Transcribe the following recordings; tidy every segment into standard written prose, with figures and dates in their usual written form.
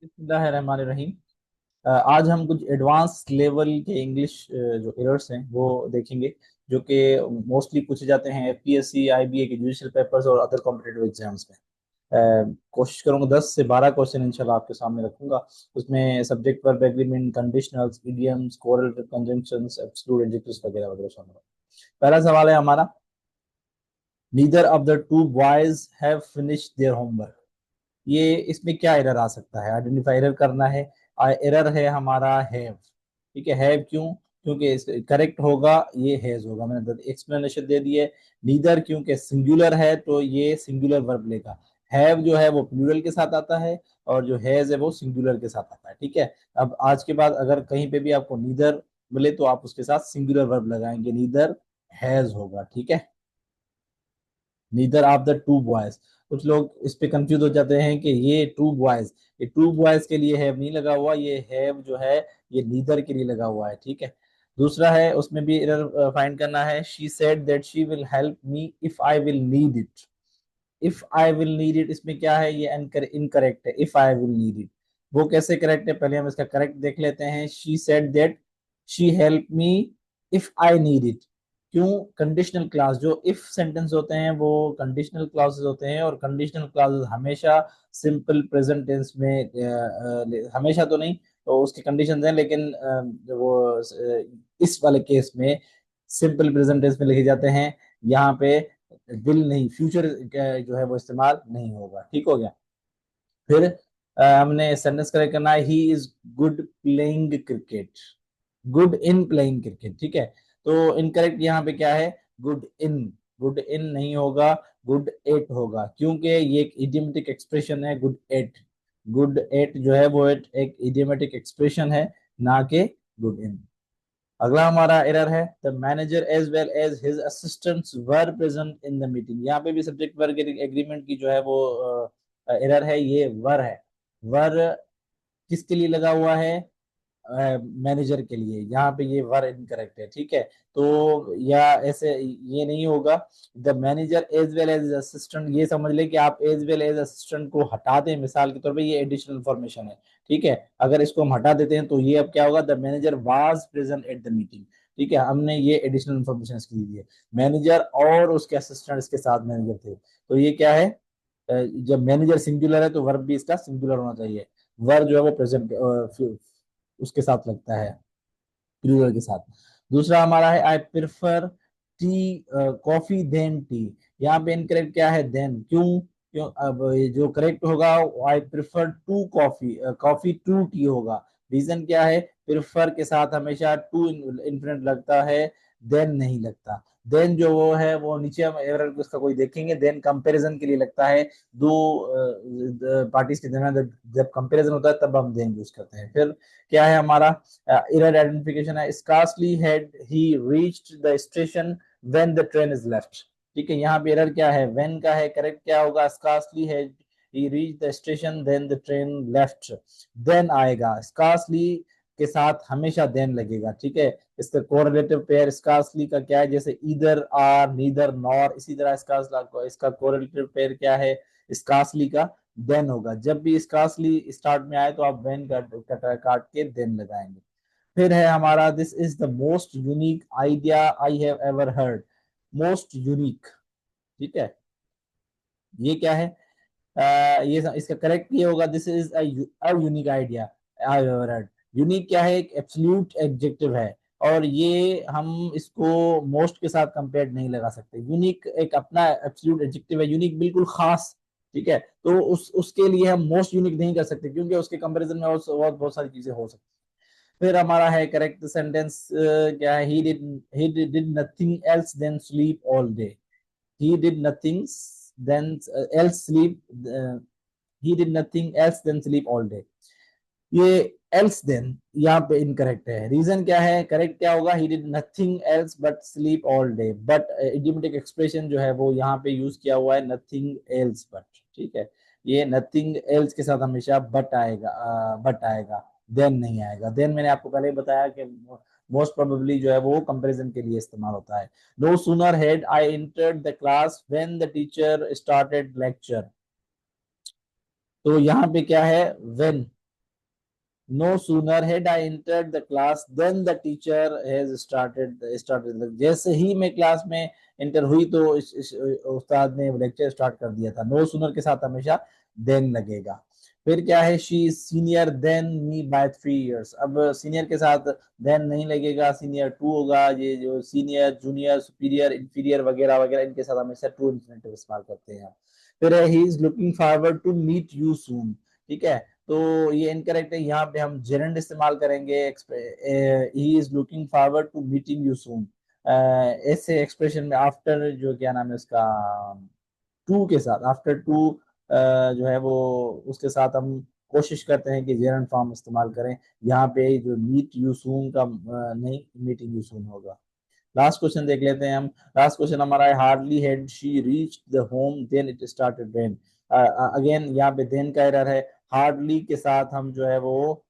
बिस्मिल्लाहिर्रहमानिर्रहीम। आज हम कुछ एडवांस लेवल के इंग्लिश जो एरर्स हैं वो देखेंगे, जो कि मोस्टली पूछे जाते हैं एफपीएससी, आईबीए के जुडिशियल पेपर्स और अदर कॉम्पिटिटिव एग्जाम्स में। कोशिश करूंगा 10 से 12 क्वेश्चन इंशाल्लाह आपके सामने रखूंगा। उसमें subject verb agreement, conditionals, idioms, coral conjunctions, absolute adjectives वगैरह वगैरह शामिल हैं। पहला सवाल है हमारा, neither of the two boys have finished their homework. ये इसमें क्या एरर आ सकता है, आइडेंटिफाई एरर करना है। एरर है हमारा हैव। ठीक है, हैव क्यों? क्योंकि करेक्ट होगा ये हैज होगा, मैंने एक्सप्लेनेशन दे दी है। नीदर क्योंकि सिंगुलर है तो ये सिंगुलर वर्ब लेगा। हैव जो है वो प्लूरल के साथ आता है और जो हैज है वो सिंगुलर के साथ आता है। ठीक है, अब आज के बाद अगर कहीं पे भी आपको नीदर मिले तो आप उसके साथ सिंगुलर वर्ब लगाएंगे, नीदर हैज होगा। ठीक है, neither of the two boys. कुछ लोग इस पे कंफ्यूज हो जाते हैं कि ये टू बॉयज के लिए हैव नहीं लगा हुआ, ये हैव जो है ये नीदर के लिए लगा हुआ है। ठीक है, दूसरा है उसमें भी एरर फाइंड करना है। She said that she will help me if I will need it. If I will need it, इसमें क्या है, ये इनकरेक्ट है। If I will need it वो कैसे करेक्ट है, पहले हम इसका करेक्ट देख लेते हैं। She said that she help me if I need it. क्यों? कंडीशनल क्लास, जो इफ सेंटेंस होते हैं वो कंडीशनल क्लासेस होते हैं, और कंडीशनल क्लासेस हमेशा सिंपल प्रेजेंट टेंस में हमेशा तो नहीं, तो उसके कंडीशंस हैं, लेकिन इस वाले केस में सिंपल प्रेजेंट टेंस में लिखे जाते हैं। यहाँ पे विल नहीं, फ्यूचर जो है वो इस्तेमाल नहीं होगा। ठीक हो गया। फिर हमने सेंटेंस करेक्ट करना है, he is good playing cricket, good in playing cricket. ठीक है, तो इनकरेक्ट यहाँ पे क्या है, गुड इन। गुड इन नहीं होगा, गुड एट होगा, क्योंकि ये एक इडियमेटिक एक्सप्रेशन है। गुड एट, गुड एट जो है वो एक इडियमेटिक एक्सप्रेशन है, ना कि गुड इन। अगला हमारा एरर है, the manager as well as his assistants were present in the meeting. यहाँ पे भी सब्जेक्ट वर्ग एग्रीमेंट की जो है वो एरर है, ये वर है। वर किसके लिए लगा हुआ है? मैनेजर के लिए। यहाँ पे ये वर इनकरेक्ट है। ठीक है, तो या ऐसे ये नहीं होगा। The manager as well as assistant, ये समझ ले कि आप एज वेल एज असिस्टेंट को हटा दें, मिसाल के तौर पे ये एडिशनल इंफॉर्मेशन है। ठीक है, अगर इसको हम हटा देते हैं तो ये अब क्या होगा, the manager was present at the meeting. ठीक है, हमने ये एडिशनल इंफॉर्मेशन इसकी दी है। मैनेजर और उसके असिस्टेंट इसके साथ मैनेजर थे, तो ये क्या है, जब मैनेजर सिंगुलर है तो वर्ब भी इसका सिंगुलर होना चाहिए। वर्ब जो है वो प्रेजेंट उसके साथ लगता है, प्लूरल के साथ। दूसरा हमारा है, I prefer tea coffee than tea. यहाँ पे इनकरेक्ट क्या है, देन। क्यों? क्यों? अब ये जो करेक्ट होगा, I prefer to coffee, coffee to tea होगा। रीजन क्या है, प्रेफर के साथ हमेशा टू इन्फिनिट लगता है, देन नहीं लगता। देन जो वो है वो नीचे हम एरर उसका कोई देखेंगे, देन कंपैरिजन के लिए लगता है। दो पार्टीज के दरमियान जब कंपैरिजन होता है तब हम देन यूज करते हैं। फिर क्या है हमारा, एरर आइडेंटिफिकेशन है, scarcely had he reached the station when the train is left. ठीक है, यहाँ पे एरर क्या है, व्हेन का है, करेक्ट क्या होगा, scarcely had he reached the station then the train left. Then आएगा, स्कार्सली के साथ हमेशा देन लगेगा। ठीक है, इसका कोरिलेटिव पेयर स्कार्सली का क्या है, जैसे ईदर, आर, नीदर, नॉर, इसी तरह इसका कोरिलेटिव पेयर क्या है, स्कार्सली का देन होगा। जब भी स्कार्सली स्टार्ट में आए तो आप वेन काट के देन लगाएंगे। फिर है हमारा, this is the most unique idea I have ever heard. Most unique, ठीक है, ये क्या है, ये इसका करेक्ट ये होगा, this is a unique idea I have ever heard. Unique क्या है, एक एब्सोल्यूट एडजेक्टिव है, और ये हम इसको मोस्ट के साथ कंपेयर नहीं लगा सकते। यूनिक एक अपना एब्सोल्यूट एडजेक्टिव है, यूनिक बिल्कुल खास। ठीक है, तो उसके लिए हम मोस्ट यूनिक नहीं कर सकते, क्योंकि उसके कंपैरिजन में और बहुत सारी चीजें हो सकती हैं। फिर हमारा है करेक्ट सेंटेंस, क्या है, he did nothing else than sleep all day. he did nothing then else sleep uh, he did nothing else than sleep all day। ये else then यहाँ पे इनकरेक्ट है। रीजन क्या है, करेक्ट क्या होगा, he did nothing else but sleep all day। But idiomatic expression जो है वो यहाँ पे यूज किया हुआ है, nothing else but। ठीक है, ये nothing else के साथ हमेशा बट आएगा, बट आएगा, देन नहीं आएगा। देन मैंने आपको पहले ही बताया कि मोस्ट प्रोबेबली जो है वो कंपैरिजन के लिए इस्तेमाल होता है। No sooner had I entered the class when the teacher started lecture. तो यहाँ पे क्या है, when. No sooner had I entered the class then the teacher has started, जैसे ही मैं क्लास में एंटर हुई तो इस उस्ताद ने लेक्चर स्टार्ट कर दिया था। नो सूनर के साथ हमेशा देन लगेगा। फिर क्या है, she is senior than me by 3 years। अब सीनियर के साथ देन नहीं लगेगा, सीनियर टू होगा। ये जो सीनियर, जूनियर, सुपीरियर, इंफीरियर वगैरह वगैरह, इनके साथ हमेशा टू इन्फिनेटिव इस्तेमाल करते हैं। फिर he is looking forward to meet you soon. ठीक है, तो ये इनकरेक्ट है, यहाँ पे हम जेरेंड इस्तेमाल करेंगे। He is looking forward to meeting you soon. ऐसे एक्सप्रेशन में आफ्टर जो क्या नाम है उसका, टू के साथ, आफ्टर टू जो है वो उसके साथ हम कोशिश करते हैं कि जेरेंड फॉर्म इस्तेमाल करें। यहाँ पे जो मीट यू सून का नहीं, मीटिंग यू सून होगा। लास्ट क्वेश्चन देख लेते हैं हम। लास्ट क्वेश्चन हमारा है, hardly had she reach the home then it started rain. Again यहाँ पे देन का एरर है। हार्डली के साथ हम जो है वो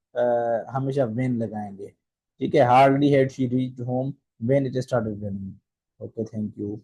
हमेशा वेन लगाएंगे। ठीक है, hardly had she reach home when it started raining. Okay, thank you.